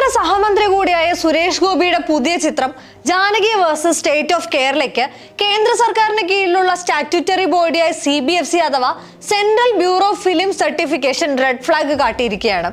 കേന്ദ്ര സഹമന്ത്രി കൂടിയായ സുരേഷ് ഗോപിയുടെ പുതിയ ചിത്രം ജാനകി വേഴ്സസ് സ്റ്റേറ്റ് ഓഫ് കേരളയ്ക്ക് കേന്ദ്ര സർക്കാരിന് കീഴിലുള്ള സ്റ്റാറ്റ്യൂട്ടറി ബോഡിയായ CBFC അഥവാ central bureau of film certification red flag കാട്ടിയിരിക്കുകയാണ്.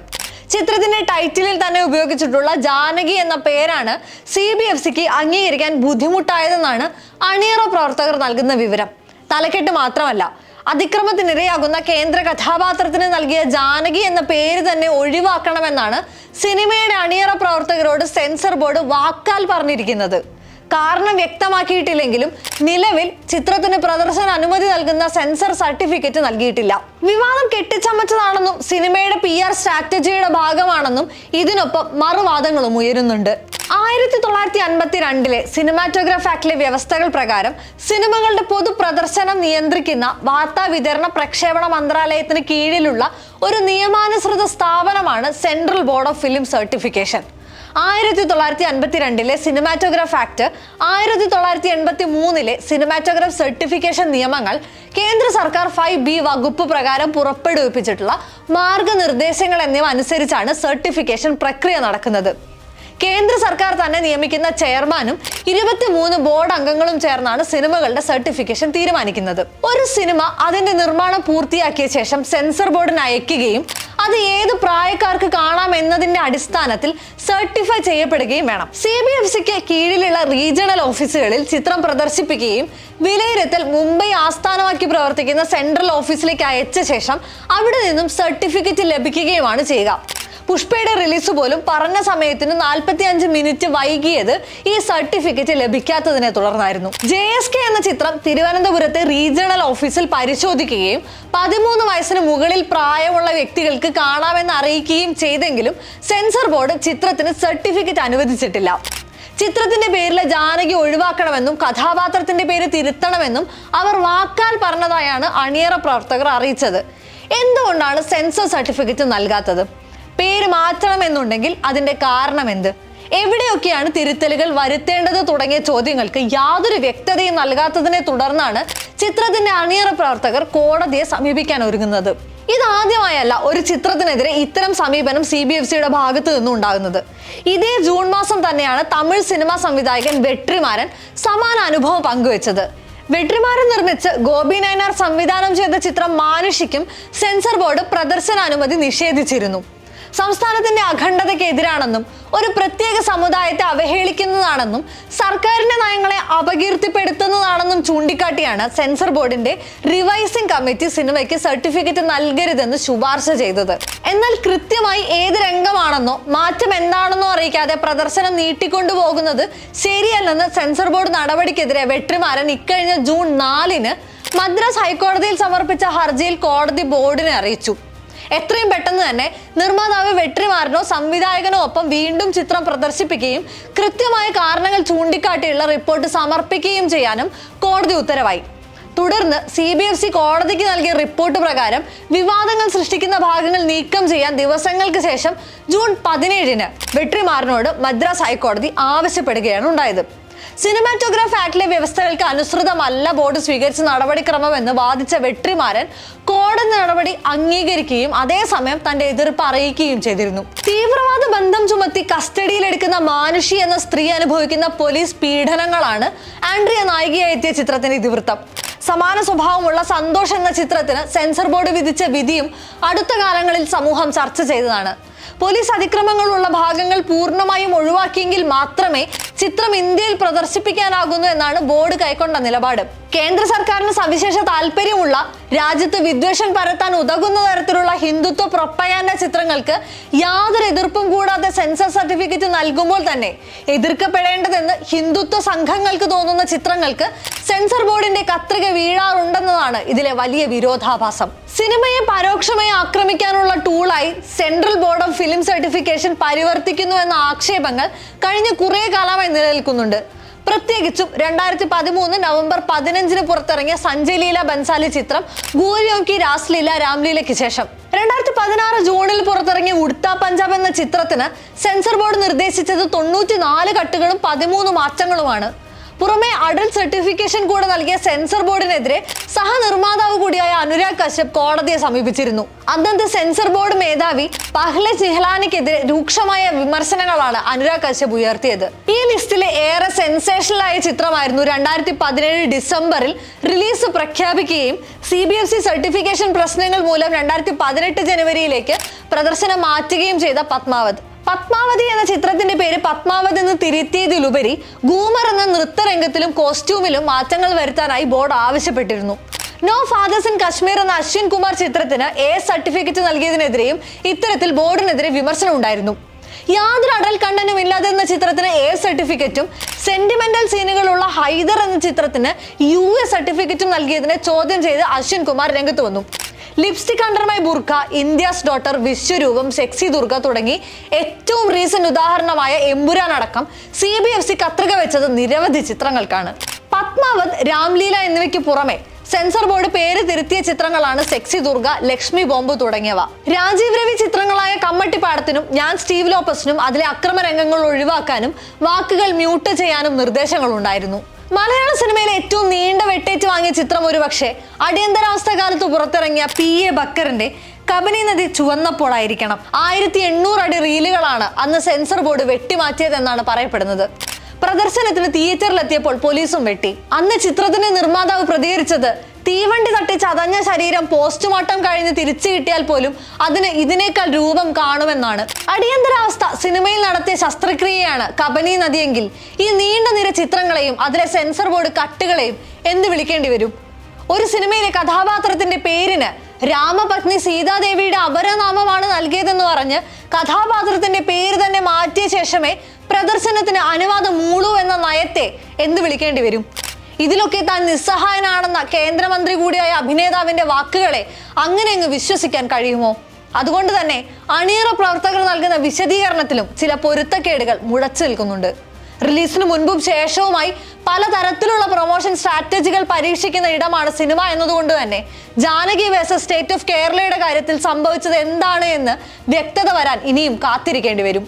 ചിത്രത്തിന്റെ ടൈറ്റിലിൽ തന്നെ ഉപയോഗിച്ചിട്ടുള്ള ജാനകി എന്ന പേരാണ് CBFCക്ക് അംഗീകരിക്കാൻ ബുദ്ധിമുട്ടായതെന്നാണ് അണിയറ പ്രവർത്തകർ നൽകുന്ന വിവരം. തലക്കെട്ട് മാത്രമല്ല, അതിക്രമത്തിനിരയാകുന്ന കേന്ദ്ര കഥാപാത്രത്തിന് നൽകിയ ജാനകി എന്ന പേര് തന്നെ ഒഴിവാക്കണമെന്നാണ് സിനിമയുടെ അണിയറ പ്രവർത്തകരോട് സെൻസർ ബോർഡ് വാക്കാൽ പറഞ്ഞിരിക്കുന്നത്. കാരണം വ്യക്തമാക്കിയിട്ടില്ലെങ്കിലും നിലവിൽ ചിത്രത്തിന് പ്രദർശന അനുമതി നൽകുന്ന സെൻസർ സർട്ടിഫിക്കറ്റ് നൽകിയിട്ടില്ല. വിവാദം കെട്ടിച്ചമച്ചതാണെന്നും സിനിമയുടെ PR സ്ട്രാറ്റജിയുടെ ഭാഗമാണെന്നും ഇതിനൊപ്പം മറുവാദങ്ങളും ഉയരുന്നുണ്ട്. 1952 സിനിമാറ്റോഗ്രാഫ് ആക്ടിലെ വ്യവസ്ഥകൾ പ്രകാരം സിനിമകളുടെ പൊതു പ്രദർശനം നിയന്ത്രിക്കുന്ന വാർത്താ വിതരണ പ്രക്ഷേപണ മന്ത്രാലയത്തിന് കീഴിലുള്ള ഒരു നിയമാനുസൃത സ്ഥാപനമാണ് central board of film certification. 1952 cinematograph act, 1983 cinematograph certification നിയമങ്ങൾ കേന്ദ്ര സർക്കാർ 5B വകുപ്പ് പ്രകാരം പുറപ്പെടുവിപ്പിച്ചിട്ടുള്ള മാർഗനിർദ്ദേശങ്ങൾ എന്നിവ അനുസരിച്ചാണ് സർട്ടിഫിക്കേഷൻ പ്രക്രിയ നടക്കുന്നത്. കേന്ദ്ര സർക്കാർ തന്നെ നിയമിക്കുന്ന ചെയർമാനും 23 ബോർഡ് അംഗങ്ങളും ചേർന്നാണ് സിനിമകളുടെ സർട്ടിഫിക്കേഷൻ തീരുമാനിക്കുന്നത്. ഒരു സിനിമ അതിന്റെ നിർമ്മാണം പൂർത്തിയാക്കിയ ശേഷം സെൻസർ ബോർഡിന് അയക്കുകയും അത് ഏത് പ്രായക്കാർക്ക് കാണാം എന്നതിന്റെ അടിസ്ഥാനത്തിൽ സർട്ടിഫൈ ചെയ്യപ്പെടുകയും വേണം. CBFCക്ക് കീഴിലുള്ള റീജിയണൽ ഓഫീസുകളിൽ ചിത്രം പ്രദർശിപ്പിക്കുകയും വിലയിരുത്തൽ മുംബൈ ആസ്ഥാനമാക്കി പ്രവർത്തിക്കുന്ന സെൻട്രൽ ഓഫീസിലേക്ക് അയച്ച ശേഷം അവിടെ നിന്നും സർട്ടിഫിക്കറ്റ് ലഭിക്കുകയുമാണ് ചെയ്യുക. പുഷ്പയുടെ റിലീസ് പോലും പറഞ്ഞ സമയത്തിന് 45 മിനിറ്റ് വൈകിയത് ഈ സർട്ടിഫിക്കറ്റ് ലഭിക്കാത്തതിനെ തുടർന്നായിരുന്നു. JSK എന്ന ചിത്രം തിരുവനന്തപുരത്തെ റീജിയണൽ ഓഫീസിൽ പരിശോധിക്കുകയും 13 വയസ്സിന് മുകളിൽ പ്രായമുള്ള വ്യക്തികൾക്ക് കാണാമെന്ന് അറിയിക്കുകയും ചെയ്തെങ്കിലും സെൻസർ ബോർഡ് ചിത്രത്തിന് സർട്ടിഫിക്കറ്റ് അനുവദിച്ചിട്ടില്ല. ചിത്രത്തിന്റെ പേരിലെ ജാനകി ഒഴിവാക്കണമെന്നും കഥാപാത്രത്തിന്റെ പേര് തിരുത്തണമെന്നും അവർ വാക്കാൽ പറഞ്ഞതായാണ് അണിയറ പ്രവർത്തകർ അറിയിച്ചത്. എന്തുകൊണ്ടാണ് സെൻസർ സർട്ടിഫിക്കറ്റ് നൽകാത്തത്? പേര് മാറ്റണമെന്നുണ്ടെങ്കിൽ അതിന്റെ കാരണം എന്ത്? എവിടെയൊക്കെയാണ് തിരുത്തലുകൾ വരുത്തേണ്ടത് തുടങ്ങിയ ചോദ്യങ്ങൾക്ക് യാതൊരു വ്യക്തതയും നൽകാത്തതിനെ തുടർന്നാണ് ചിത്രത്തിന്റെ അണിയറ പ്രവർത്തകർ കോടതിയെ സമീപിക്കാൻ ഒരുങ്ങുന്നത്. ഇതാദ്യമായല്ല ഒരു ചിത്രത്തിനെതിരെ ഇത്തരം സമീപനം CBFCയുടെ ഭാഗത്ത് നിന്നും ഉണ്ടാകുന്നത്. ഇതേ ജൂൺ മാസം തന്നെയാണ് തമിഴ് സിനിമാ സംവിധായകൻ വെട്രിമാരൻ സമാന അനുഭവം പങ്കുവച്ചത്. വെട്രിമാരൻ നിർമ്മിച്ച് ഗോപി നയനാർ സംവിധാനം ചെയ്ത ചിത്രം മാനുഷിക്കും സെൻസർ ബോർഡ് പ്രദർശനാനുമതി നിഷേധിച്ചിരുന്നു. സംസ്ഥാനത്തിന്റെ അഖണ്ഡതയ്ക്ക് എതിരാണെന്നും ഒരു പ്രത്യേക സമുദായത്തെ അവഹേളിക്കുന്നതാണെന്നും സർക്കാരിന്റെ നയങ്ങളെ അപകീർത്തിപ്പെടുത്തുന്നതാണെന്നും ചൂണ്ടിക്കാട്ടിയാണ് സെൻസർ ബോർഡിന്റെ റിവൈസിംഗ് കമ്മിറ്റി സിനിമയ്ക്ക് സർട്ടിഫിക്കറ്റ് നൽകരുതെന്ന് ശുപാർശ ചെയ്തത്. എന്നാൽ കൃത്യമായി ഏത് രംഗമാണെന്നോ മാറ്റം എന്താണെന്നോ അറിയിക്കാതെ പ്രദർശനം നീട്ടിക്കൊണ്ടുപോകുന്നത് ശരിയല്ലെന്ന് സെൻസർ ബോർഡ് നടപടിക്കെതിരെ വെട്രിമാരൻ ഇക്കഴിഞ്ഞ ജൂൺ 4 മദ്രാസ് ഹൈക്കോടതിയിൽ സമർപ്പിച്ച ഹർജിയിൽ കോടതി ബോർഡിനെ അറിയിച്ചു. എത്രയും പെട്ടെന്ന് തന്നെ നിർമ്മാതാവ് വെട്രിമാരനോ സംവിധായകനോ ഒപ്പം വീണ്ടും ചിത്രം പ്രദർശിപ്പിക്കുകയും കൃത്യമായ കാരണങ്ങൾ ചൂണ്ടിക്കാട്ടിയുള്ള റിപ്പോർട്ട് സമർപ്പിക്കുകയും ചെയ്യാനും കോടതി ഉത്തരവായി. തുടർന്ന് CBFC കോടതിക്ക് നൽകിയ റിപ്പോർട്ട് പ്രകാരം വിവാദങ്ങൾ സൃഷ്ടിക്കുന്ന ഭാഗങ്ങൾ നീക്കം ചെയ്യാൻ ദിവസങ്ങൾക്ക് ശേഷം ജൂൺ 17 വെട്രിമാരനോട് മദ്രാസ് ഹൈക്കോടതി ആവശ്യപ്പെടുകയാണ് ഉണ്ടായത്. സിനിമാറ്റോഗ്രാഫ് ആക്ടിലെ വ്യവസ്ഥകൾക്ക് അനുസൃതമല്ല ബോർഡ് സ്വീകരിച്ച നടപടിക്രമമെന്ന് വാദിച്ച വെട്രിമാരൻ കോടതി നടപടി അംഗീകരിക്കുകയും അതേസമയം തന്റെ എതിർപ്പ് അറിയിക്കുകയും ചെയ്തിരുന്നു. തീവ്രവാദ ബന്ധം ചുമത്തി കസ്റ്റഡിയിലെടുക്കുന്ന മാനുഷി എന്ന സ്ത്രീ അനുഭവിക്കുന്ന പോലീസ് പീഡനങ്ങളാണ് ആൻഡ്രിയ നായികയായി എത്തിയ ചിത്രത്തിന്റെ ഇതിവൃത്തം. സമാന സ്വഭാവമുള്ള സന്തോഷ് എന്ന ചിത്രത്തിന് സെൻസർ ബോർഡ് വിധിച്ച വിധിയും അടുത്ത കാലങ്ങളിൽ സമൂഹം ചർച്ച ചെയ്തതാണ്. പോലീസ് അതിക്രമങ്ങളുള്ള ഭാഗങ്ങൾ പൂർണ്ണമായും ഒഴിവാക്കിയെങ്കിൽ മാത്രമേ ചിത്രം ഇന്ത്യയിൽ പ്രദർശിപ്പിക്കാനാകുന്നു എന്നാണ് ബോർഡ് കൈക്കൊണ്ട നിലപാട്. കേന്ദ്ര സർക്കാരിന് സവിശേഷ താല്പര്യമുള്ള രാജ്യത്ത് വിദ്വേഷം പരത്താൻ ഉതകുന്ന തരത്തിലുള്ള ഹിന്ദുത്വ പ്രൊപ്പഗാൻഡ ചിത്രങ്ങൾക്ക് യാതൊരു എതിർപ്പും കൂടാതെ സെൻസർ സർട്ടിഫിക്കറ്റ് നൽകുമ്പോൾ തന്നെ എതിർക്കപ്പെടേണ്ടതെന്ന് ഹിന്ദുത്വ സംഘങ്ങൾക്ക് തോന്നുന്ന ചിത്രങ്ങൾക്ക് സെൻസർ ബോർഡിന്റെ കത്രിക വീഴാറുണ്ടെന്നതാണ് ഇതിലെ വലിയ വിരോധാഭാസം. സിനിമയെ പരോക്ഷമായി ആക്രമിക്കാനുള്ള ടൂളായി central board of film certification പരിവർത്തിക്കുന്നു എന്ന ആക്ഷേപങ്ങൾ കഴിഞ്ഞ കുറെ കാലമായി നിലനിൽക്കുന്നുണ്ട്. പ്രത്യേകിച്ചും 2013 നവംബർ 15 പുറത്തിറങ്ങിയ സഞ്ജയ് ലീല ബൻസാലി ചിത്രം ഗൂരിയോം കി രാസ്ലീല രാംലീലയ്ക്ക് ശേഷം 2016 ജൂണിൽ പുറത്തിറങ്ങിയ ഉഡ്താ പഞ്ചാബ് എന്ന ചിത്രത്തിന് സെൻസർ ബോർഡ് നിർദ്ദേശിച്ചത് 94 കട്ടുകളും 13 മാറ്റങ്ങളുമാണ്. പുറമെ അഡൽട്ട് സർട്ടിഫിക്കേഷൻ കൂടെ നൽകിയ സെൻസർ ബോർഡിനെതിരെ സഹനിർമ്മാതാവ് കൂടിയായ അനുരാഗ് കശ്യപ് കോടതിയെ സമീപിച്ചിരുന്നു. അന്നത്തെ സെൻസർ ബോർഡ് മേധാവി പഹ്ലജ് നിഹ്ലാനിക്കെതിരെ രൂക്ഷമായ വിമർശനങ്ങളാണ് അനുരാഗ് കശ്യപ് ഉയർത്തിയത്. ഈ ലിസ്റ്റിലെ ഏറെ സെൻസേഷണൽ ആയ ചിത്രമായിരുന്നു 2017 ഡിസംബറിൽ റിലീസ് പ്രഖ്യാപിക്കുകയും CBFC സർട്ടിഫിക്കേഷൻ പ്രശ്നങ്ങൾ മൂലം 2018 ജനുവരിയിലേക്ക് പ്രദർശനം മാറ്റുകയും ചെയ്ത പത്മാവത്. പത്മാവതി എന്ന ചിത്രത്തിന്റെ പേര് പത്മാവത് എന്ന് തിരുത്തിയതിലുപരി ഗൂമർ എന്ന നൃത്തരംഗത്തിലും കോസ്റ്റ്യൂമിലും മാറ്റങ്ങൾ വരുത്താനായി ബോർഡ് ആവശ്യപ്പെട്ടിരുന്നു. നോ ഫാദേഴ്സ് ഇൻ കശ്മീർ എന്ന അശ്വിൻ കുമാർ ചിത്രത്തിന് A സർട്ടിഫിക്കറ്റ് നൽകിയതിനെതിരെയും ഇത്തരത്തിൽ ബോർഡിനെതിരെ വിമർശനം ഉണ്ടായിരുന്നു. യാതൊരു അഡൽ കണ്ടന്റും ഇല്ലാതെ എന്ന ചിത്രത്തിന് A സർട്ടിഫിക്കറ്റും സെന്റിമെന്റൽ സീനുകളുള്ള ഹൈദർ എന്ന ചിത്രത്തിന് US സർട്ടിഫിക്കറ്റും നൽകിയതിനെ ചോദ്യം ചെയ്ത് അശ്വിൻ കുമാർ രംഗത്ത് വന്നു. Lipstick under my Burkha, India's daughter, Vishwaroopam, sexy Durga തുടങ്ങി ഏറ്റവും റീസെന്റ് ഉദാഹരണമായ എമ്പുരാൻ അടക്കം CBFC കത്രിക വെച്ചത് നിരവധി ചിത്രങ്ങൾക്കാണ്. പത്മാവത്, രാംലീല എന്നിവയ്ക്ക് പുറമെ സെൻസർ ബോർഡ് പേര് തിരുത്തിയ ചിത്രങ്ങളാണ് സെക്സി ദുർഗ, ലക്ഷ്മി ബോംബ് തുടങ്ങിയവ. രാജീവ് രവി ചിത്രങ്ങളായ കമ്മട്ടിപ്പാടത്തിനും ഞാൻ സ്റ്റീവ് ലോപ്പസിനും അതിലെ അക്രമ രംഗങ്ങൾ ഒഴിവാക്കാനും വാക്കുകൾ മ്യൂട്ട് ചെയ്യാനും നിർദ്ദേശങ്ങൾ ഉണ്ടായിരുന്നു. മലയാള സിനിമയിലെ ഏറ്റവും നീണ്ട വെട്ടേറ്റ് വാങ്ങിയ ചിത്രം ഒരുപക്ഷെ അടിയന്തരാവസ്ഥ കാലത്ത് പുറത്തിറങ്ങിയ PA ബക്കറിന്റെ കബനി നദി ചുവന്നപ്പോഴായിരിക്കണം. 1800 അടി റീലുകളാണ് അന്ന് സെൻസർ ബോർഡ് വെട്ടിമാറ്റിയതെന്നാണ് പറയപ്പെടുന്നത്. പ്രദർശനത്തിന് തിയേറ്ററിലെത്തിയപ്പോൾ പോലീസും വെട്ടി. അന്ന് ചിത്രത്തിന്റെ നിർമ്മാതാവ് പ്രതികരിച്ചത്, തീവണ്ടി തട്ടി ചതഞ്ഞ ശരീരം പോസ്റ്റ്മോർട്ടം കഴിഞ്ഞ് തിരിച്ചു കിട്ടിയാൽ പോലും അതിന് ഇതിനേക്കാൾ രൂപം കാണുമെന്നാണ്. അടിയന്തരാവസ്ഥ സിനിമയിൽ നടത്തിയ ശസ്ത്രക്രിയയാണ് കബനി നദിയെങ്കിൽ ഈ നീണ്ട നിര ചിത്രങ്ങളെയും അതിലെ സെൻസർ ബോർഡ് കട്ടുകളെയും എന്ത് വിളിക്കേണ്ടി വരും? ഒരു സിനിമയിലെ കഥാപാത്രത്തിന്റെ പേരിന് രാമപത്നി സീതാദേവിയുടെ അപരനാമമാണ് നൽകിയതെന്ന് പറഞ്ഞ് കഥാപാത്രത്തിന്റെ പേര് തന്നെ മാറ്റിയ ശേഷമേ പ്രദർശനത്തിന് അനുവാദം മൂളൂ എന്ന നയത്തെ എന്ത് വിളിക്കേണ്ടി വരും? ഇതിലൊക്കെ താൻ നിസ്സഹായനാണെന്ന കേന്ദ്രമന്ത്രി കൂടിയായ അഭിനേതാവിന്റെ വാക്കുകളെ അങ്ങനെ അങ്ങ് വിശ്വസിക്കാൻ കഴിയുമോ? അതുകൊണ്ട് തന്നെ അണിയറ പ്രവർത്തകർ നൽകുന്ന വിശദീകരണത്തിലും ചില പൊരുത്തക്കേടുകൾ മുഴച്ചു നിൽക്കുന്നുണ്ട്. റിലീസിന് മുൻപും ശേഷവുമായി പലതരത്തിലുള്ള പ്രൊമോഷൻ സ്ട്രാറ്റജികൾ പരീക്ഷിക്കുന്ന ഇടമാണ് സിനിമ എന്നതുകൊണ്ട് തന്നെ ജാനകി വേഴ്സസ് സ്റ്റേറ്റ് ഓഫ് കേരളയുടെ കാര്യത്തിൽ സംഭവിച്ചത് എന്താണ് എന്ന് വ്യക്തത വരാൻ ഇനിയും കാത്തിരിക്കേണ്ടി വരും.